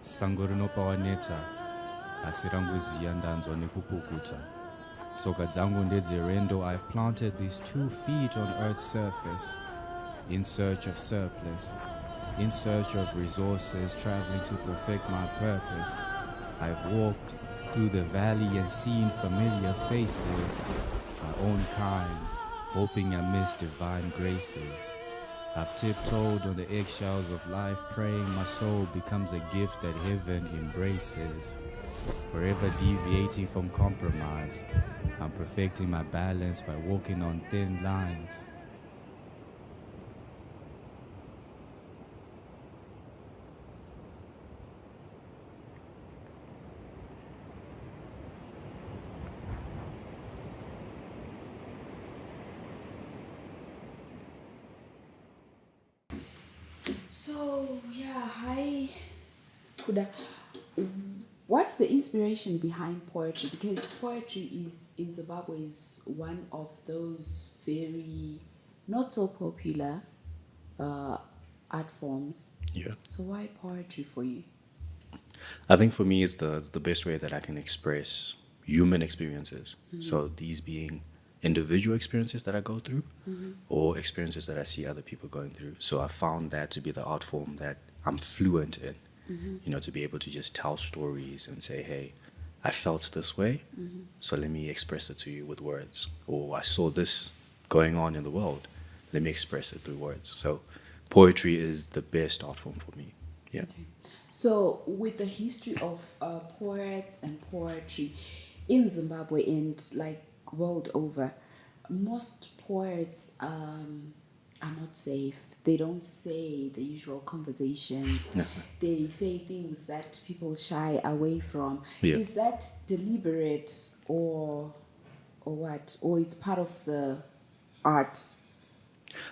sango rinopawaneta asi ranguziya ndanzwa nekupukuta. Tsoka dzangu ndedzerendo, I've planted these 2 feet on earth's surface, in search of surplus, in search of resources, traveling to perfect my purpose. I've walked through the valley and seen familiar faces, my own kind, hoping I miss divine graces. I've tiptoed on the eggshells of life, praying my soul becomes a gift that heaven embraces. Forever deviating from compromise, I'm perfecting my balance by walking on thin lines. So, yeah, hi, Kuda. What's the inspiration behind poetry? Because poetry is in Zimbabwe is one of those very not so popular art forms. Yeah. So why poetry for you? I think for me, it's the best way that I can express human experiences. So these being individual experiences that I go through or experiences that I see other people going through. So I found that to be the art form that I'm fluent in, to be able to just tell stories and say, hey, I felt this way, so let me express it to you with words. Or I saw this going on in the world, let me express it through words. So poetry is the best art form for me. Yeah. Okay. So with the history of poets and poetry in Zimbabwe and like world over, most poets are not safe. They don't say the usual conversations. They say things that people shy away from. Yeah. Is that deliberate or what? Or it's part of the art?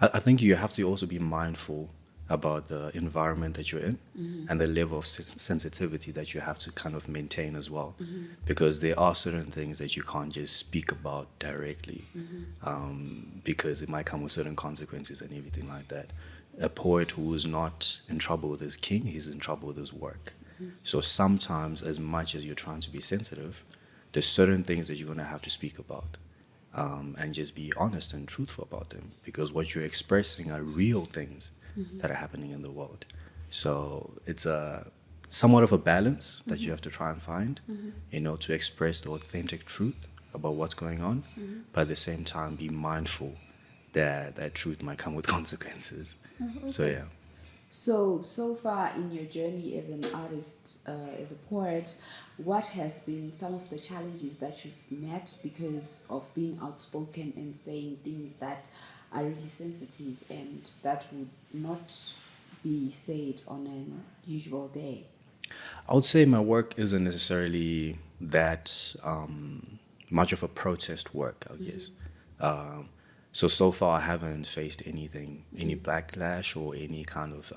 I think you have to also be mindful about the environment that you're in and the level of sensitivity that you have to kind of maintain as well. Because there are certain things that you can't just speak about directly because it might come with certain consequences and everything like that. A poet who is not in trouble with his king, he's in trouble with his work. So sometimes, as much as you're trying to be sensitive, there's certain things that you're going to have to speak about. And just be honest and truthful about them, because what you're expressing are real things that are happening in the world. So it's a somewhat of a balance that you have to try and find, to express the authentic truth about what's going on, but at the same time be mindful that that truth might come with consequences. Okay. So yeah. So far in your journey as an artist, as a poet, what has been some of the challenges that you've met because of being outspoken and saying things that are really sensitive and that would not be said on an usual day? I would say my work isn't necessarily that much of a protest work, I guess. So far, I haven't faced any backlash or any kind of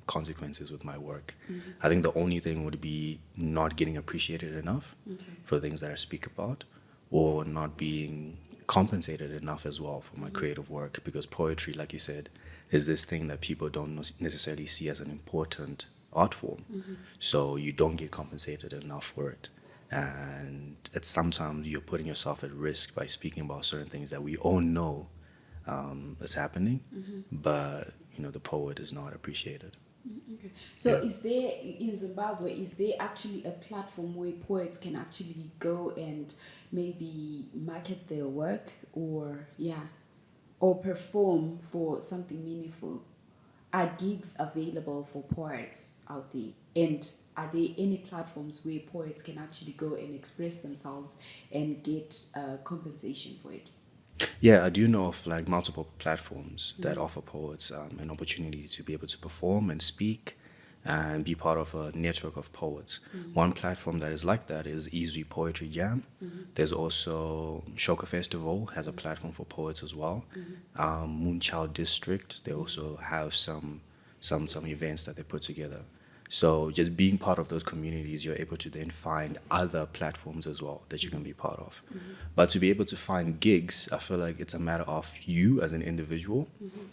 consequences with my work. I think the only thing would be not getting appreciated enough for things that I speak about, or not being compensated enough as well for my creative work, because poetry, like you said, is this thing that people don't necessarily see as an important art form. So you don't get compensated enough for it. And it's sometimes you're putting yourself at risk by speaking about certain things that we all know is happening, but the poet is not appreciated. Okay. So is there, in Zimbabwe, is there actually a platform where poets can actually go and maybe market their work or perform for something meaningful? Are gigs available for poets out there? And are there any platforms where poets can actually go and express themselves and get compensation for it? Yeah, I do know of like multiple platforms that offer poets an opportunity to be able to perform and speak and be part of a network of poets. One platform that is like that is Easy Poetry Jam. There's also Shoka Festival has a platform for poets as well. Moonchild District, they also have some events that they put together. So just being part of those communities, you're able to then find other platforms as well that you can be part of. But to be able to find gigs, I feel like it's a matter of you as an individual.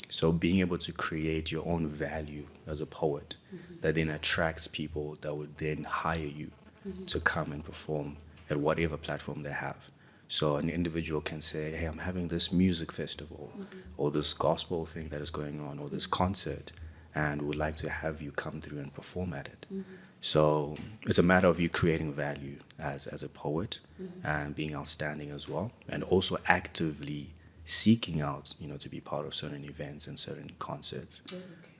So being able to create your own value as a poet that then attracts people that would then hire you to come and perform at whatever platform they have. So an individual can say, hey, I'm having this music festival or this gospel thing that is going on or this concert, and would like to have you come through and perform at it. So it's a matter of you creating value as a poet and being outstanding as well, and also actively seeking out, to be part of certain events and certain concerts.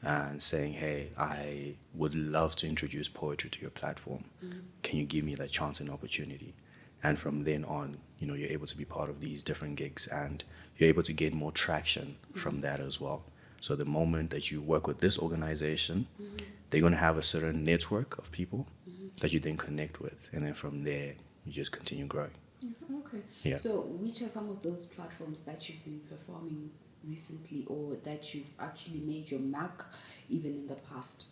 And saying, hey, I would love to introduce poetry to your platform. Can you give me that chance and opportunity? And from then on, you're able to be part of these different gigs, and you're able to gain more traction from that as well. So the moment that you work with this organization, they're going to have a certain network of people that you then connect with. And then from there, you just continue growing. Okay. Yeah. So which are some of those platforms that you've been performing recently, or that you've actually made your mark even in the past?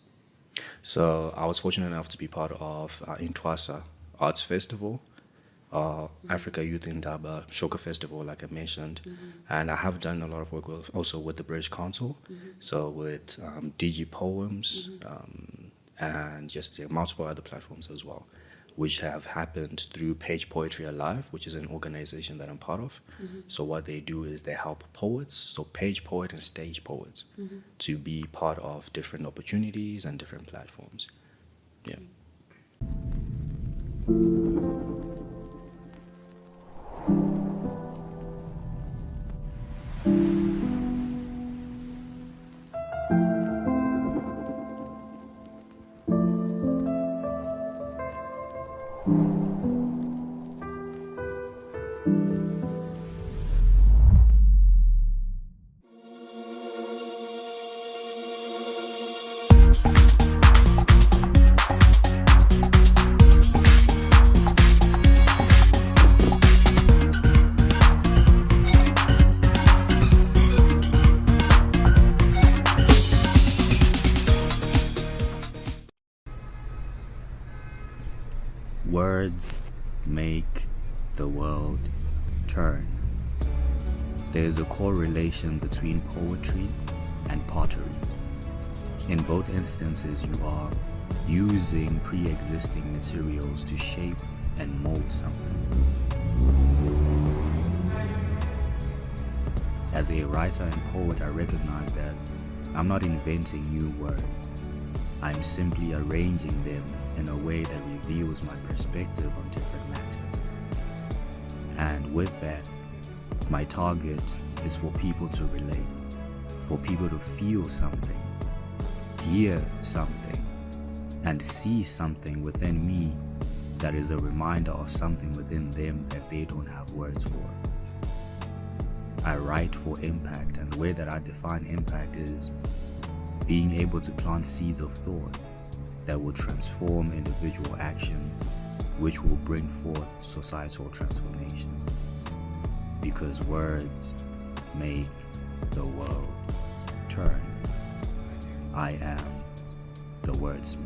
So I was fortunate enough to be part of Intwasa Arts Festival, Africa Youth in Daba Shoka Festival, like I mentioned. And I have done a lot of work also with the British Council, so with DG Poems, and just multiple other platforms as well, which have happened through Page Poetry Alive, which is an organization that I'm part of. So what they do is they help poets, so page poet and stage poets, to be part of different opportunities and different platforms. Yeah. Words make the world turn. There is a correlation between poetry and pottery. In both instances, you are using pre-existing materials to shape and mold something. As a writer and poet, I recognize that I'm not inventing new words. I'm simply arranging them in a way that reveals my perspective on different matters. And with that, my target is for people to relate, for people to feel something, hear something, and see something within me that is a reminder of something within them that they don't have words for. I write for impact, and the way that I define impact is being able to plant seeds of thought that will transform individual actions, which will bring forth societal transformation. Because words make the world turn. I am the wordsmith.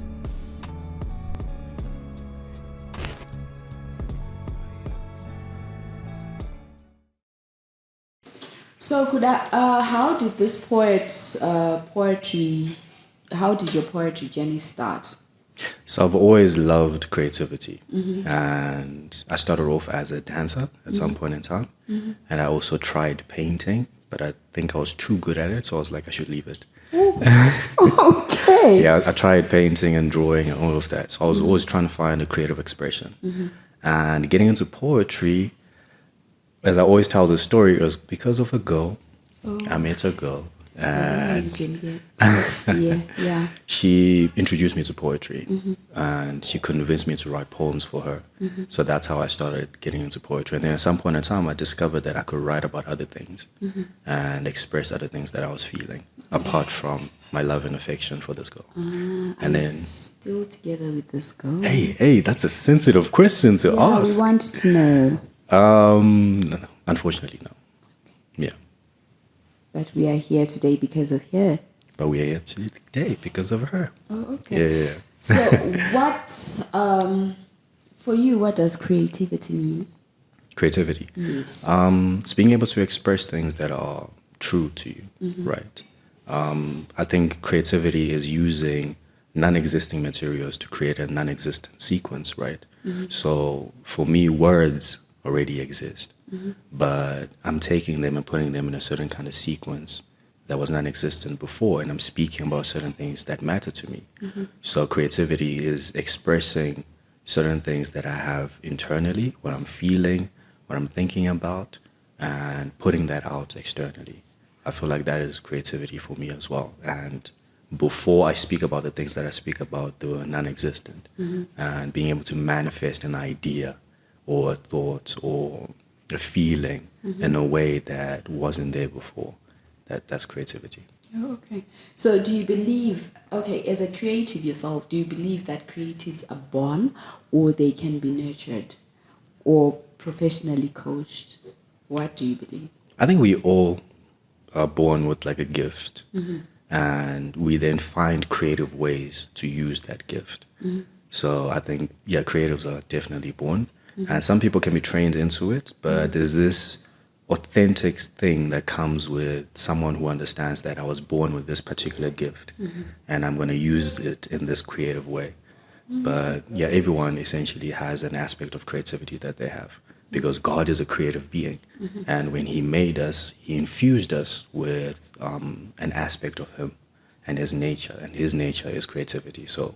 So Kuda, how did this how did your poetry journey start? So I've always loved creativity, and I started off as a dancer at some point in time, and I also tried painting, but I think I was too good at it, so I was like, I should leave it. Okay. Yeah, I tried painting and drawing and all of that, so I was always trying to find a creative expression. And getting into poetry, as I always tell the story, it was because of a girl. I met a girl, and Yeah. she introduced me to poetry, and she convinced me to write poems for her. So that's how I started getting into poetry. And then at some point in time, I discovered that I could write about other things and express other things that I was feeling, apart from my love and affection for this girl. And then still together with this girl? Hey, that's a sensitive question to ask. We want to know. No, unfortunately, no. Yeah. But we are here today because of her. But we are here today because of her. Oh, okay. Yeah. So, what, for you, what does creativity mean? Creativity. Yes. It's being able to express things that are true to you, right? I think creativity is using non-existing materials to create a non-existent sequence, right? So for me, words already exist, but I'm taking them and putting them in a certain kind of sequence that was non-existent before, and I'm speaking about certain things that matter to me. So creativity is expressing certain things that I have internally, what I'm feeling, what I'm thinking about, and putting that out externally. I feel like that is creativity for me as well. And before I speak about the things that I speak about, they were non-existent. And being able to manifest an idea or a thought or a feeling in a way that wasn't there before, that's creativity. Oh, okay. So, do you believe, okay, as a creative yourself, do you believe that creatives are born or they can be nurtured or professionally coached? What do you believe? I think we all are born with like a gift, and we then find creative ways to use that gift. So I think, yeah, creatives are definitely born, and some people can be trained into it, but there's this authentic thing that comes with someone who understands that I was born with this particular gift, and I'm going to use it in this creative way. But yeah, everyone essentially has an aspect of creativity that they have, because God is a creative being. And when he made us, he infused us with an aspect of him and his nature. And his nature is creativity. So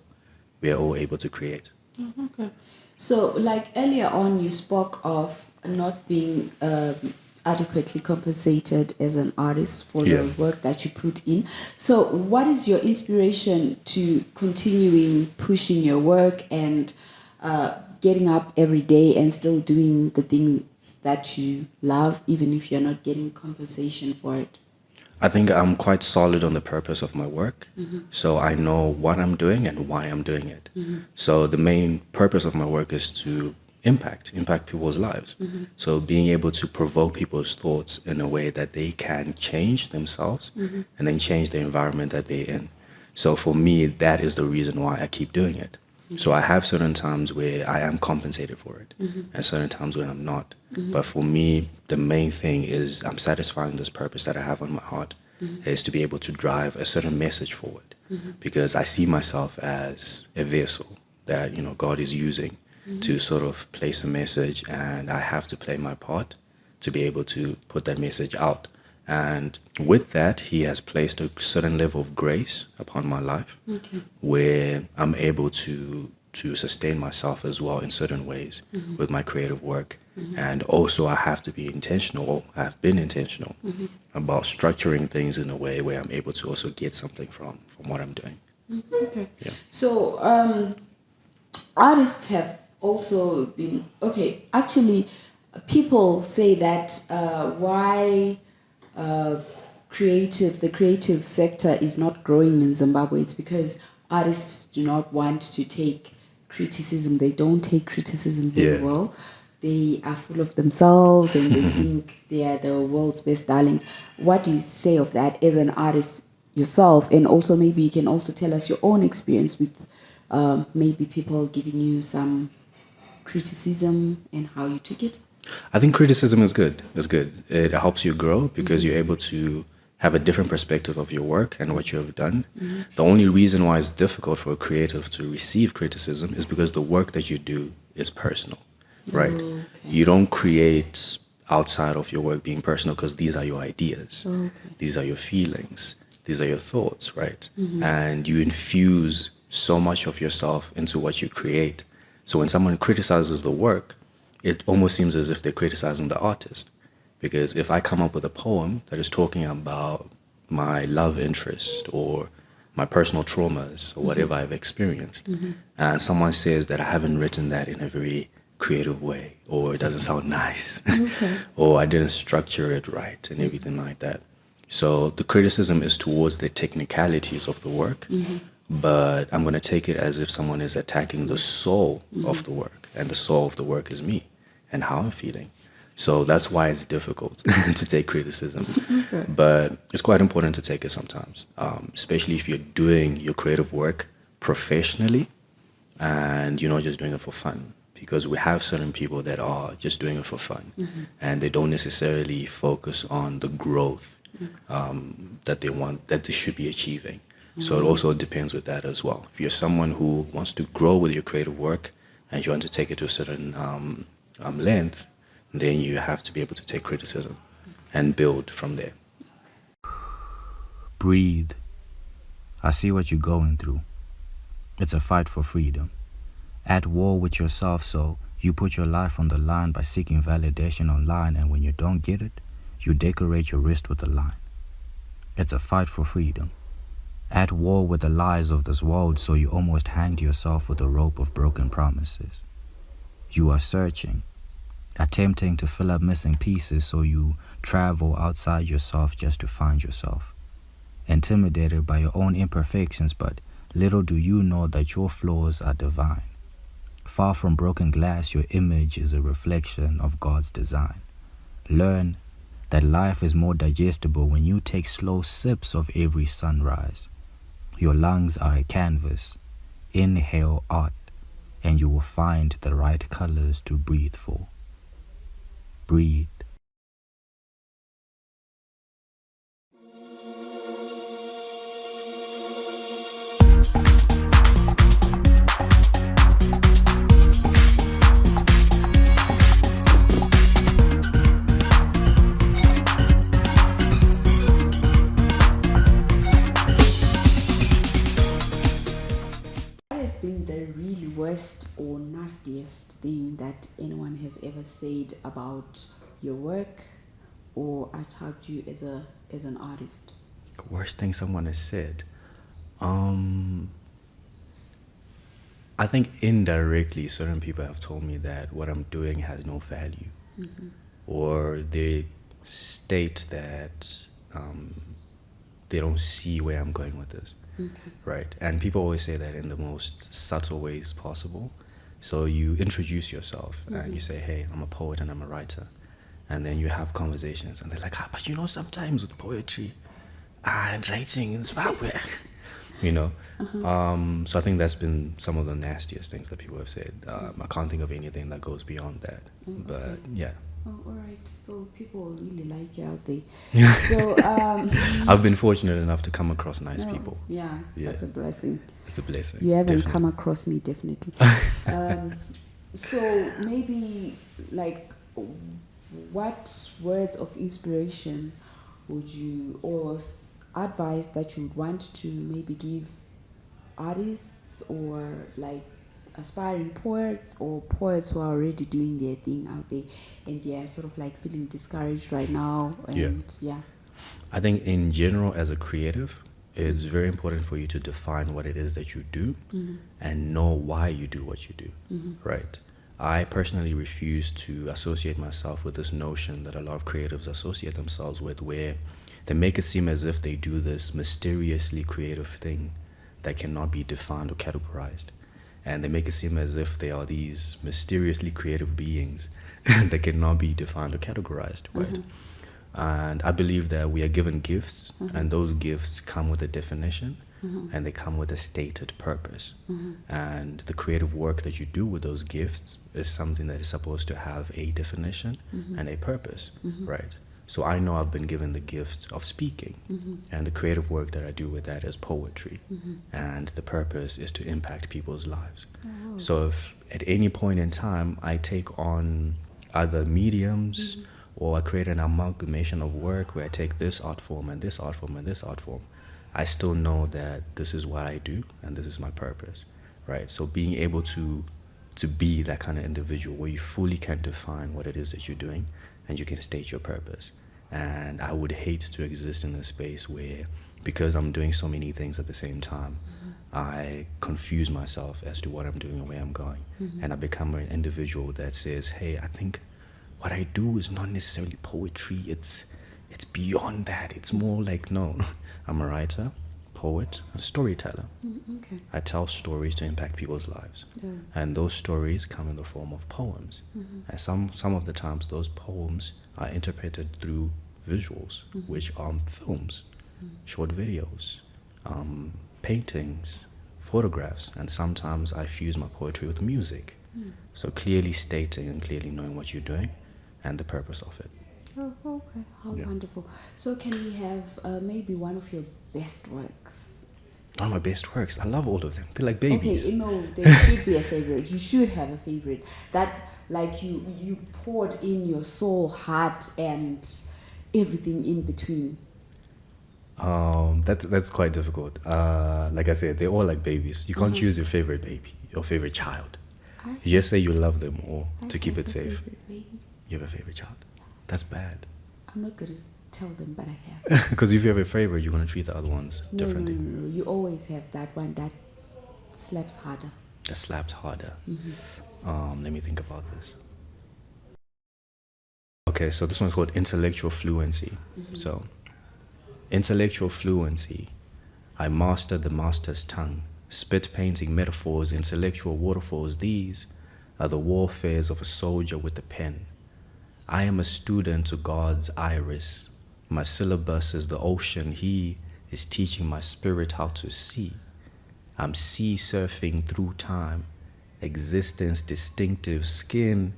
we are all able to create. Okay. So, like earlier on, you spoke of not being adequately compensated as an artist for the work that you put in. So, what is your inspiration to continuing pushing your work and getting up every day and still doing the things that you love, even if you're not getting compensation for it? I think I'm quite solid on the purpose of my work. So I know what I'm doing and why I'm doing it. So the main purpose of my work is to impact people's lives. So being able to provoke people's thoughts in a way that they can change themselves and then change the environment that they're in. So for me, that is the reason why I keep doing it. So I have certain times where I am compensated for it and certain times when I'm not. But for me, the main thing is I'm satisfying this purpose that I have on my heart is to be able to drive a certain message forward, because I see myself as a vessel that, you know, God is using to sort of place a message, and I have to play my part to be able to put that message out. And with that, he has placed a certain level of grace upon my life, where I'm able to sustain myself as well in certain ways with my creative work. And also I have to be intentional, I've been intentional about structuring things in a way where I'm able to also get something from what I'm doing. Okay. Yeah. So, artists have also been, okay, actually, people say that why the creative sector is not growing in Zimbabwe. It's because artists do not want to take criticism. They don't take criticism very well. They are full of themselves and they think they are the world's best darlings. What do you say of that as an artist yourself? And also maybe you can also tell us your own experience with maybe people giving you some criticism and how you took it. I think criticism is good. It's good. It helps you grow because you're able to have a different perspective of your work and what you have done. The only reason why it's difficult for a creative to receive criticism is because the work that you do is personal, right? Okay. You don't create outside of your work being personal because these are your ideas. These are your feelings. These are your thoughts, right? And you infuse so much of yourself into what you create. So when someone criticizes the work, it almost seems as if they're criticizing the artist. Because if I come up with a poem that is talking about my love interest or my personal traumas or whatever I've experienced, and someone says that I haven't written that in a very creative way, or it doesn't sound nice, or I didn't structure it right and everything like that. So the criticism is towards the technicalities of the work, but I'm going to take it as if someone is attacking the soul of the work, and the soul of the work is me and how I'm feeling. So that's why it's difficult to take criticism. But it's quite important to take it sometimes, especially if you're doing your creative work professionally and you're not just doing it for fun. Because we have certain people that are just doing it for fun, and they don't necessarily focus on the growth that they want, that they should be achieving. So it also depends with that as well. If you're someone who wants to grow with your creative work and you want to take it to a certain length, then you have to be able to take criticism and build from there. Breathe. I see what you're going through. It's a fight for freedom. At war with yourself, so you put your life on the line by seeking validation online, and when you don't get it, you decorate your wrist with a line. It's a fight for freedom. At war with the lies of this world, so you almost hanged yourself with a rope of broken promises. You are searching, attempting to fill up missing pieces, so you travel outside yourself just to find yourself. Intimidated by your own imperfections, but little do you know that your flaws are divine. Far from broken glass, your image is a reflection of God's design. Learn that life is more digestible when you take slow sips of every sunrise. Your lungs are a canvas. Inhale art, and you will find the right colors to breathe for. Breathe. Been the really worst or nastiest thing that anyone has ever said about your work or attacked you as an artist? Worst thing someone has said. I think indirectly certain people have told me that what I'm doing has no value, or they state that they don't see where I'm going with this. Right? And people always say that in the most subtle ways possible. So you introduce yourself and you say, hey, I'm a poet and I'm a writer. And then you have conversations and they're like, but you know, sometimes with poetry and writing in Zimbabwe, you know. So I think that's been some of the nastiest things that people have said. I can't think of anything that goes beyond that. But yeah. Oh, all right. So people really like you out there. So I've been fortunate enough to come across nice people. Yeah, that's a blessing. It's a blessing. You haven't come across me, definitely. So maybe like, what words of inspiration would you, or advice that you would want to maybe give artists or like aspiring poets or poets who are already doing their thing out there and they are sort of like feeling discouraged right now? And I think in general, as a creative, it's very important for you to define what it is that you do and know why you do what you do, right? I personally refuse to associate myself with this notion that a lot of creatives associate themselves with, where they make it seem as if they do this mysteriously creative thing that cannot be defined or categorized. And they make it seem as if they are these mysteriously creative beings that cannot be defined or categorized, right? And I believe that we are given gifts, and those gifts come with a definition, and they come with a stated purpose. And the creative work that you do with those gifts is something that is supposed to have a definition and a purpose, right? So I know I've been given the gift of speaking, and the creative work that I do with that is poetry, and the purpose is to impact people's lives. So if at any point in time I take on other mediums, or I create an amalgamation of work where I take this art form and this art form and this art form, I still know that this is what I do and this is my purpose, right? So being able to be that kind of individual where you fully can define what it is that you're doing and you can state your purpose. And I would hate to exist in a space where, because I'm doing so many things at the same time, I confuse myself as to what I'm doing and where I'm going. And I become an individual that says, hey, I think what I do is not necessarily poetry. It's beyond that. It's more like, no, I'm a writer, poet, a storyteller. I tell stories to impact people's lives. And those stories come in the form of poems. And some of the times those poems are interpreted through visuals, which are films, short videos, paintings, photographs, and sometimes I fuse my poetry with music. So clearly stating and clearly knowing what you're doing and the purpose of it. Oh, okay. How Yeah. wonderful. So can we have maybe one of your best works? One of my best works. I love all of them. They're like babies. Okay, no, there should be a favorite. You should have a favorite that, like, you poured in your soul, heart, and everything in between. That's quite difficult. Like I said, they're all like babies. You can't choose your favorite baby, your favorite child. You just say you love them all to keep it safe. You have a favorite child. That's bad. I'm not gonna tell them, but I have. Because if you have a favorite, you're gonna treat the other ones differently. No. You always have that one that slaps harder. That slaps harder. Let me think about this. Okay, so this one's called intellectual fluency. So, intellectual fluency. I mastered the master's tongue, spit painting metaphors, intellectual waterfalls. These are the warfares of a soldier with a pen. I am a student to God's iris. My syllabus is the ocean. He is teaching my spirit how to see. I'm sea surfing through time. Existence distinctive, skin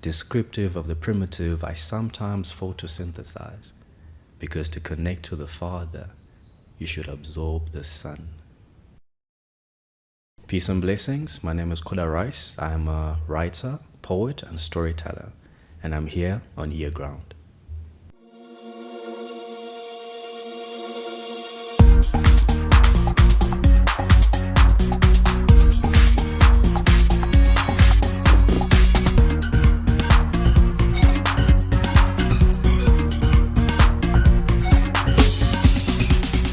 descriptive of the primitive. I sometimes photosynthesize, because to connect to the Father, you should absorb the Son. Peace and blessings. My name is Kuda Rice. I am a writer, poet, and storyteller, and I'm here on Year Ground.